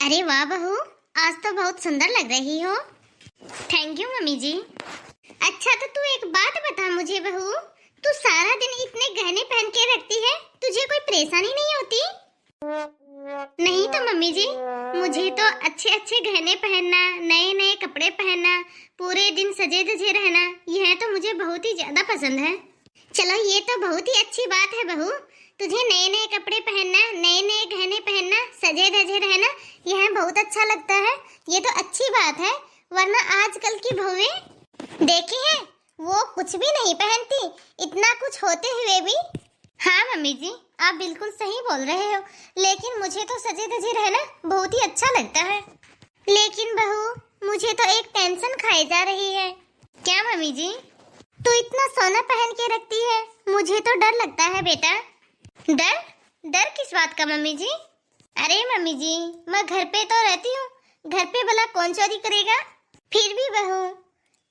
अरे वाह बहू, आज तो बहुत सुंदर लग रही हो। थैंक यू मम्मी जी। अच्छा तो तू एक बात बता मुझे बहू, तू सारा दिन इतने गहने पहन के रखती है, तुझे कोई परेशानी नहीं होती? नहीं तो मम्मी जी, मुझे तो अच्छे अच्छे गहने पहनना, नए नए कपड़े पहनना, पूरे दिन सजे धजे रहना, यह तो मुझे बहुत ही ज्यादा पसंद है। चलो ये तो बहुत ही अच्छी बात है बहू, तुझे नए नए कपड़े पहनना, नए नए गहने पहनना, सजे धजे रहना, यह बहुत अच्छा लगता है। ये तो अच्छी बात है, वरना आजकल की बहुएं देखी है, वो कुछ भी नहीं पहनती, इतना कुछ होते हुए भी। हाँ मम्मी जी, आप बिल्कुल सही बोल रहे हो, लेकिन मुझे तो सजे धजे रहना बहुत ही अच्छा लगता है। लेकिन बहू मुझे तो एक टेंशन खाई जा रही है। क्या मम्मी जी? तू इतना सोना पहन के रखती है, मुझे तो डर लगता है बेटा। डर? डर किस बात का मम्मी जी? अरे मम्मी जी, मैं घर पे तो रहती हूँ, घर पे भला कौन चोरी करेगा? फिर भी बहू,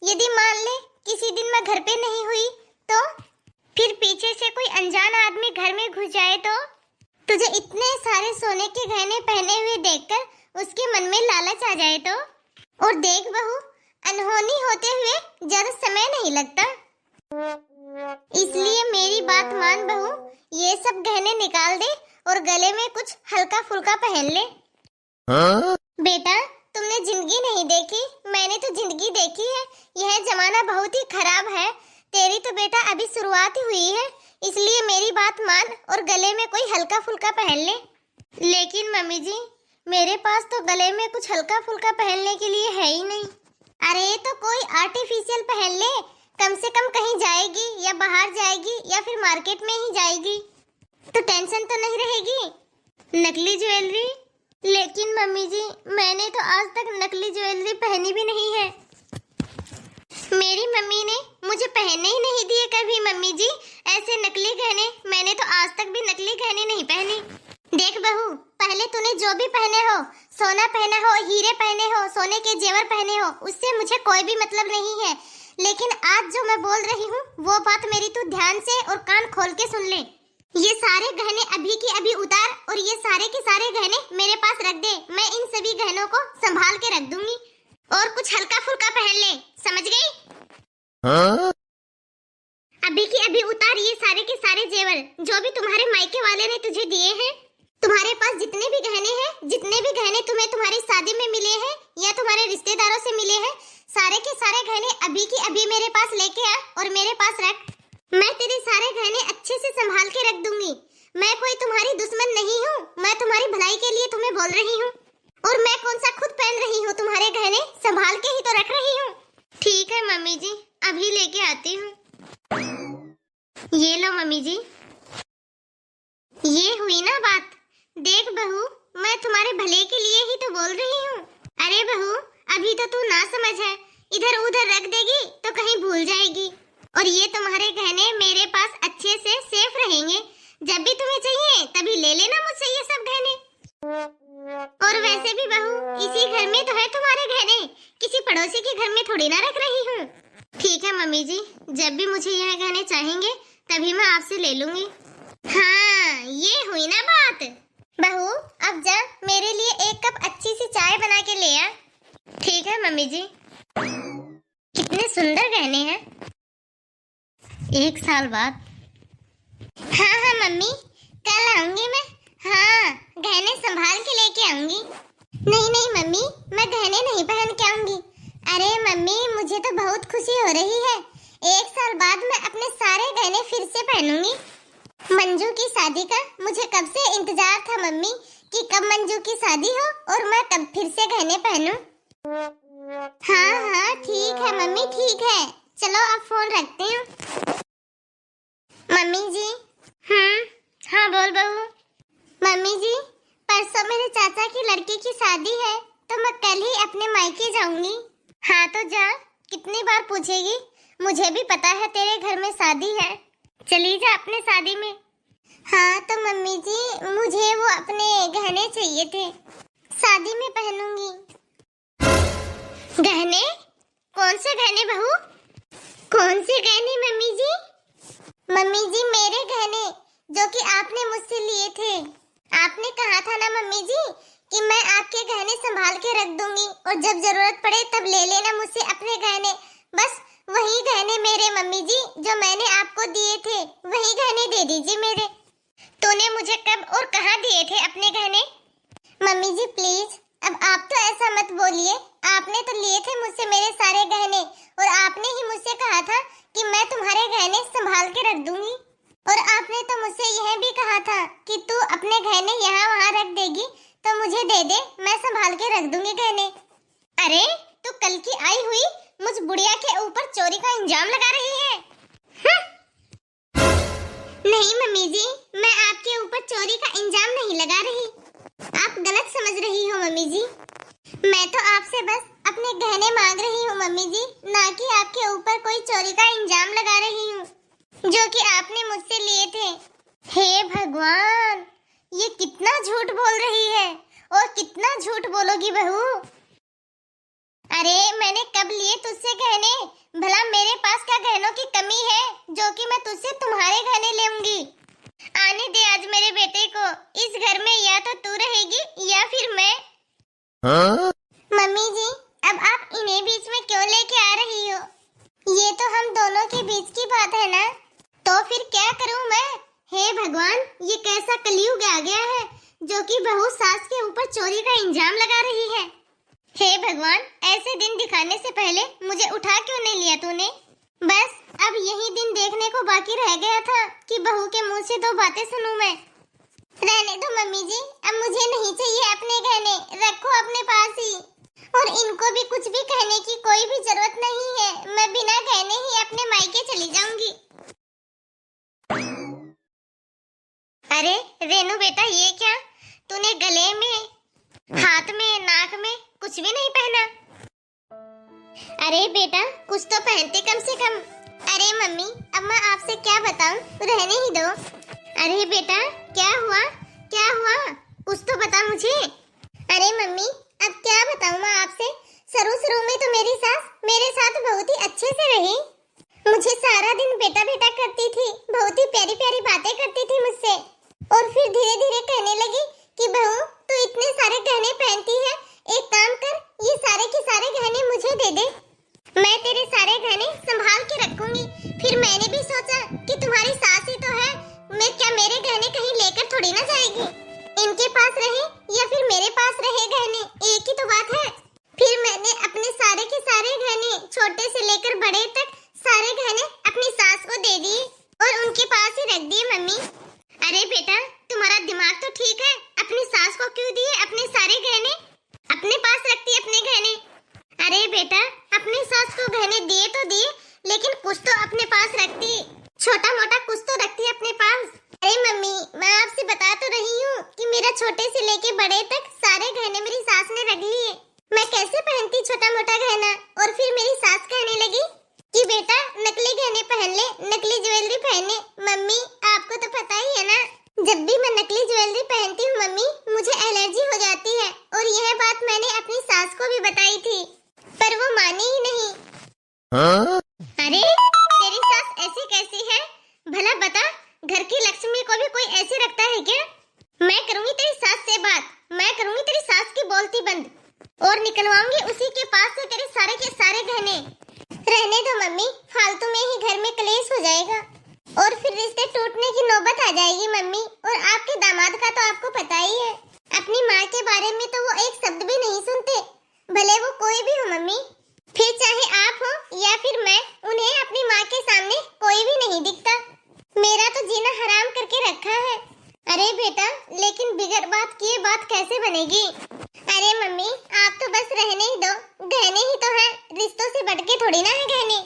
यदि मान ले किसी दिन मैं घर पे नहीं हुई तो फिर पीछे से कोई अनजान आदमी घर में घुस जाए तो? तुझे इतने सारे सोने के गहने पहने हुए देखकर उसके मन में लालच आ जाए तो? और देख बहू, अनहोनी होते हुए जरा समय नहीं लगता, इसलिए मेरी बात मान बहू, ये सब गहने निकाल दे और गले में कुछ हल्का फुल्का पहन ले। बेटा तुमने जिंदगी नहीं देखी, मैंने तो जिंदगी देखी है। यह जमाना बहुत ही खराब है, तेरी तो बेटा अभी शुरुआत ही हुई है, इसलिए मेरी बात मान और गले में कोई हल्का फुल्का पहन ले। लेकिन मम्मी जी, मेरे पास तो गले में कुछ हल्का फुल्का पहनने के लिए है ही नहीं। अरे तो कोई आर्टिफिशियल पहन ले, कम से कम कहीं जाएगी या बाहर जाएगी या फिर मार्केट में ही जाएगी तो टेंशन तो नहीं रहेगी। नकली ज्वेलरी? लेकिन मम्मी जी, मैंने तो आज तक नकली ज्वेलरी पहनी भी नहीं है। मेरी मम्मी ने मुझे पहनने ही नहीं दिए कभी मम्मी जी, ऐसे नकली गहने मैंने तो आज तक भी नकली गहने नहीं पहने। देख बहू, पहले तूने जो भी पहने हो, सोना पहना हो, हीरे पहने हो, सोने के जेवर पहने हो, उससे मुझे कोई भी मतलब नहीं है। लेकिन आज जो मैं बोल रही हूँ वो बात मेरी तू ध्यान से और कान खोल के सुन ले। ये सारे गहने अभी के अभी उतार और ये सारे के सारे गहने मेरे पास रख दे, मैं इन सभी गहनों को संभाल के रख दूंगी। और कुछ हल्का फुल्का पहन ले, समझ गई? हाँ? अभी के अभी उतार ये सारे के सारे जेवर जो भी तुम्हारे मायके वाले ने तुझे दिए हैं। तुम्हारे पास जितने भी गहने हैं, जितने भी गहने तुम्हें तुम्हारी शादी में मिले हैं या तुम्हारे रिश्तेदारों से मिले हैं, सारे के सारे गहने अभी की अभी मेरे पास लेके आ और मेरे पास रख। मैं तेरे सारे गहने अच्छे से संभाल के रख दूंगी। मैं कोई तुम्हारी दुश्मन नहीं हूँ, मैं तुम्हारी भलाई के लिए तुम्हें बोल रही हूँ। और मैं कौन सा खुद पहन रही हूँ, तुम्हारे गहने संभाल के ही तो रख रही हूँ। ठीक है मम्मी जी, अभी लेके आती हूँ। ये लो मम्मी जी, ये हुई ना बात। देख बहू, मैं तुम्हारे भले के लिए ही तो बोल रही हूँ। अरे बहू, अभी तो तू ना समझ है, इधर उधर रख देगी तो कहीं भूल जाएगी। और ये तुम्हारे गहने मेरे पास अच्छे से सेफ रहेंगे, जब भी तुम्हें चाहिए तभी ले लेना मुझसे ये सब गहने। और वैसे भी बहू, इसी घर में तो है तुम्हारे गहने, किसी पड़ोसी के घर में थोड़ी ना रख रही हूँ। ठीक है मम्मी जी, जब भी मुझे यह गहने चाहेंगे तभी मैं आपसे ले लूंगी। हाँ, ये हुई ना बात। बहू अब जा, मेरे लिए एक कप अच्छी सी चाय बना के ले आ। ठीक है मम्मी जी। कितने सुंदर गहने हैं। 1 साल बाद। हाँ हाँ मम्मी, कल आऊंगी मैं। हाँ, गहने संभाल के लेके आऊंगी। नहीं नहीं मम्मी, मैं गहने नहीं पहन के आऊंगी। अरे मम्मी, मुझे तो बहुत खुशी हो रही है, 1 साल बाद मैं अपने सारे गहने फिर से पहनूंगी। मंजू की शादी का मुझे कब से इंतजार था मम्मी, कि कब मंजू की शादी हो और मैं कब फिर से गहने पहनूं। हाँ हाँ ठीक है मम्मी, ठीक है, चलो अब फोन रखते हैं। मम्मी जी। हाँ बोल बहू। मम्मी जी, परसों मेरे चाचा की लड़की की शादी है, तो मैं कल ही अपने मायके जाऊंगी। हाँ तो जा, कितनी बार पूछेगी, मुझे भी पता है तेरे घर में शादी है, चली जा अपने शादी में। हाँ तो मम्मी जी, मुझे वो अपने गहने चाहिए थे, शादी में पहनूंगी। गहने? कौन से गहने बहू? कौन से गहने मम्मी जी? मम्मी जी, मेरे गहने जो कि आपने मुझसे लिए थे। आपने कहा था ना मम्मी जी कि मैं आपके गहने संभाल के रख दूंगी और जब जरूरत पड़े तब ले लेना मुझसे अपने गहने। बस वही गहने मेरे मम्मी जी जो मैंने आपको दिए थे, वही गहने दे दीजिए मेरे। तूने मुझे कब और कहाँ दिए थे अपने गहने? मम्मी जी प्लीज, अब आप तो ऐसा मत बोलिए। आपने तो लिए थे मुझसे मेरे सारे गहने और आपने ही मुझसे कहा था कि मैं तुम्हारे गहने संभाल के रख दूंगी। और आपने तो मुझसे यह भी कहा था कि तू अपने गहने यहाँ वहाँ रख देगी तो मुझे दे दे, मैं संभाल के रख दूंगी गहने। अरे तू कल की आई हुई मुझ बुढ़िया के ऊपर चोरी का इल्जाम लगा रही है। नहीं मम्मी जी, मैं आपके ऊपर चोरी का इल्जाम नहीं लगा रही, आप गलत समझ रही हो मम्मी जी। मैं तो आपसे बस अपने गहने मांग रही हूँ मम्मी जी, ना कि आपके ऊपर कोई चोरी का इल्जाम लगा रही हूँ जो कि आपने मुझसे लिए थे। हे भगवान, ये कितना झूठ बोल रही है और कितना झूठ बोलोगी बहू। अरे मैंने कब लिए तुझसे गहने? भला मेरे पास क्या गहनों की कमी है जो कि मैं तुझसे तुम्हारे गहने लूंगी? आने दे आज मेरे बेटे को इस घर में, या तो तू रहेगी या फिर मैं। हाँ? मम्मी जी अब आप इन्हें बीच में क्यों लेके आ रही हो? ये तो हम दोनों के बीच की बात है ना, तो फिर क्या करूं मैं? हे भगवान, ये कैसा कलयुग आ गया है जो कि बहू सास के ऊपर चोरी का इल्जाम लगा रही है। हे भगवान, ऐसे दिन दिखाने से पहले मुझे उठा क्यों नहीं लिया तूने? बस अब यही दिन देखने को बाकी रह गया था कि बहू के मुंह से दो बातें सुनूं मैं। रहने दो मम्मी जी, अब मुझे नहीं चाहिए अपने गहने, रखो अपने पास ही। और इनको भी कुछ भी कहने की कोई भी जरूरत नहीं है, मैं बिना गहने ही अपने मायके चली जाऊंगी। अरे रेनू बेटा, ये क्या तूने गले में, हाथ में, नाक में कुछ भी नहीं पहना? अरे बेटा कुछ तो पहनते कम से कम। अरे मम्मी अब मैं आपसे क्या बताऊं, रहने ही दो। अरे बेटा क्या हुआ, क्या हुआ, कुछ तो बता मुझे। अरे मम्मी अब क्या बताऊं मैं आपसे, शुरू में तो मेरी सास मेरे साथ बहुत ही अच्छे से रही, मुझे सारा दिन बेटा बेटा करती थी, बहुत ही प्यारी प्यारी बातें करती थी मुझसे। और फिर धीरे धीरे कहने लगी कि बहू तू इतने सारे गहने पहनती है, एक काम कर ये सारे के सारे गहने मुझे दे दे, मैं तेरे सारे गहने संभाल के रखूंगी। फिर मैंने भी सोचा कि तुम्हारी सास ही तो है, मैं क्या मेरे गहने कहीं लेकर थोड़ी ना जाएगी, इनके पास रहे या फिर मेरे पास रहे गहने एक ही तो बात है। फिर मैंने अपने सारे के सारे गहने छोटे से लेकर बड़े तक सारे गहने अपनी सास को दे दिए और उनके पास ही रख दिए मम्मी। अरे बेटा तुम्हारा दिमाग तो ठीक है, अपनी सास को क्यों दिए अपने सारे गहने, अपने पास रखती अपने गहने। अरे बेटा अपनी सास को गहने दिए तो दिए, लेकिन कुछ तो अपने पास रखती, छोटा मोटा कुछ तो रखती अपने पास। अरे मम्मी मैं आपसे बता तो रही हूँ कि मेरा छोटे से लेके बड़े तक सारे गहने मेरी सास ने रख लिए, मैं कैसे पहनती छोटा मोटा गहना। और फिर मेरी सास कहने लगी कि बेटा नकली गहने पहन ले, नकली ज्वेलरी पहने। मम्मी आपको तो पता ही है ना, जब भी मैं नकली ज्वेलरी पहनती हूँ मम्मी मुझे एलर्जी हो जाती है, और यह बात मैंने अपनी सास को भी बताई थी पर वो मानी ही नहीं। हाँ? अरे तेरी सास ऐसी कैसी है भला बता, घर की लक्ष्मी को भी कोई ऐसे रखता है क्या? मैं करूंगी तेरी सास से बात, मैं करूंगी तेरी सास की बोलती बंद और निकलवाऊंगी उसी के पास से तेरे सारे के सारे गहने। रहने दो मम्मी, फालतू में ही घर में कलेश हो जाएगा और फिर रिश्ते टूटने की नौबत आ जाएगी मम्मी। और आपके दामाद का तो आपको पता ही है, अपनी माँ के बारे में तो वो एक शब्द भी नहीं सुनते, भले वो कोई भी हो मम्मी, फिर चाहे आप हो या फिर मैं, उन्हें अपनी माँ के सामने कोई भी नहीं दिखता। मेरा तो जीना हराम करके रखा है। अरे बेटा लेकिन बिगड़ बात किए बात कैसे बनेगी? अरे मम्मी आप तो बस रहने ही दो, गहने ही तो है, रिश्तों से बढ़ के थोड़ी ना है गहने।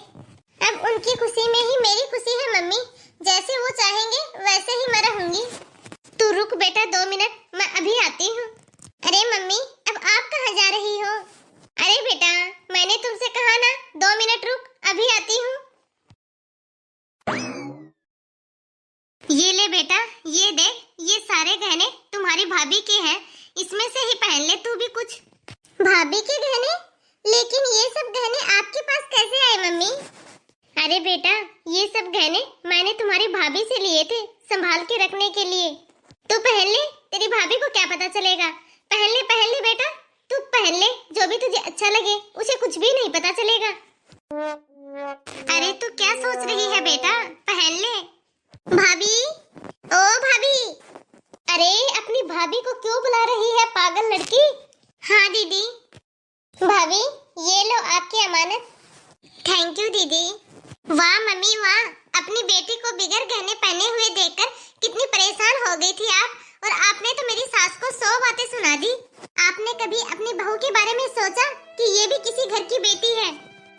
अब उनकी खुशी में ही मेरी खुशी है मम्मी, जैसे वो चाहेंगे वैसे ही मैं रहूंगी। तू रुक बेटा 2 मिनट, मैं अभी आती हूँ। अरे मम्मी अब आप कहाँ जा रही हो? अरे बेटा मैंने तुमसे कहा ना 2 मिनट रुक, अभी आती हूँ। ये ले बेटा, ये देख, ये सारे गहने तुम्हारी भाभी के हैं, इसमें से ही पहन ले तू भी कुछ। भाभी के गहने? लेकिन ये सब गहने आपके पास कैसे आए मम्मी? अरे बेटा ये सब गहने मैंने तुम्हारी भाभी से लिए थे संभाल के रखने के लिए, तू पहन ले, तेरी भाभी को क्या पता चलेगा, पहन ले न लगे, उसे कुछ भी नहीं पता चलेगा। अरे तू क्या सोच रही है बेटा, पहन ले। भाभी, ओ भाभी। अरे अपनी भाभी को क्यों बुला रही है पागल लड़की। हाँ दीदी। भाभी ये लो आपकी अमानत। थैंक यू दीदी। वाह मम्मी वाह, अपनी बेटी को बिगर गहने पहने हुए देखकर कितनी परेशान हो गई थी आप, और आपने तो मेरी सास को 100 बातें सुना दी। आपने कभी अपनी बहू के बारे में सोचा कि ये भी किसी घर की बेटी है।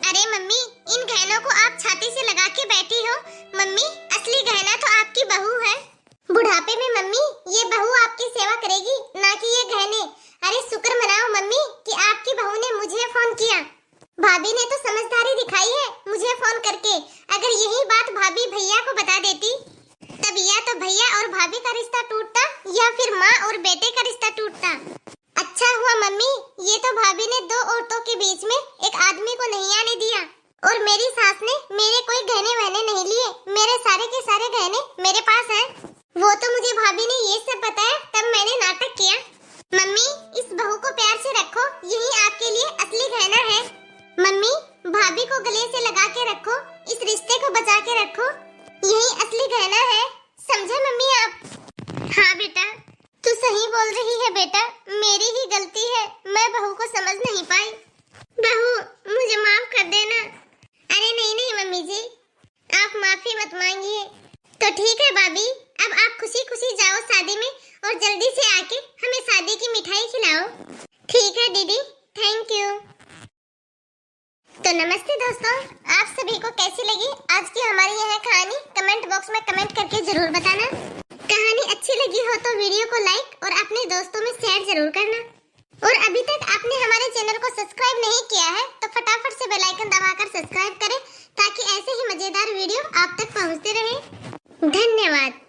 अरे मम्मी, इन गहनों को आप छाती से लगा के बैठी हो। मम्मी असली गहना तो आपकी बहू है। बुढ़ापे में मम्मी ये बहू आपकी सेवा करेगी, ना कि ये गहने। अरे शुक्र मनाओ मम्मी कि आपकी बहू ने मुझे फोन किया। भाभी ने तो समझदारी दिखाई है मुझे फोन करके। अगर यही बात भाभी भैया को बता देती, तब या तो भैया और भाभी का रिश्ता टूटता या फिर माँ और बेटे का रिश्ता टूटता। अच्छा हुआ मम्मी, ये तो भाभी ने 2 औरतों के बीच में एक आदमी को नहीं आने दिया, और मेरी सास ने मेरे कोई गहने वहने नहीं लिए। मेरे सारे के सारे गहने मेरे पास हैं। वो तो मुझे भाभी ने ये सब बताया, तब मैंने नाटक किया। मम्मी इस बहू को प्यार से रखो, यही आपके लिए असली गहना है। मम्मी भाभी को गले से लगा के रखो, इस रिश्ते को बचा के रखो, यही असली गहना है। समझे मम्मी आप। हाँ बेटा तू सही बोल रही है बेटा, मेरी ही गलती है, मैं बहू को समझ नहीं पाई। बहू मुझे माफ कर देना। अरे नहीं नहीं मम्मी जी, आप माफी मत मांगिए। तो ठीक है भाभी, अब आप खुशी खुशी जाओ शादी में, और जल्दी से आके हमें शादी की मिठाई खिलाओ। ठीक है दीदी, थैंक यू। तो नमस्ते दोस्तों, आप सभी को कैसी लगी आज की हमारी यह कहानी, कमेंट बॉक्स में कमेंट करके जरूर बताना। कहानी अच्छी लगी हो तो वीडियो को लाइक और अपने दोस्तों में शेयर जरूर करना। और अभी तक आपने हमारे चैनल को सब्सक्राइब नहीं किया है तो फटाफट से बेल आइकन दबाकर सब्सक्राइब करें, ताकि ऐसे ही मजेदार वीडियो आप तक पहुंचते रहे। धन्यवाद।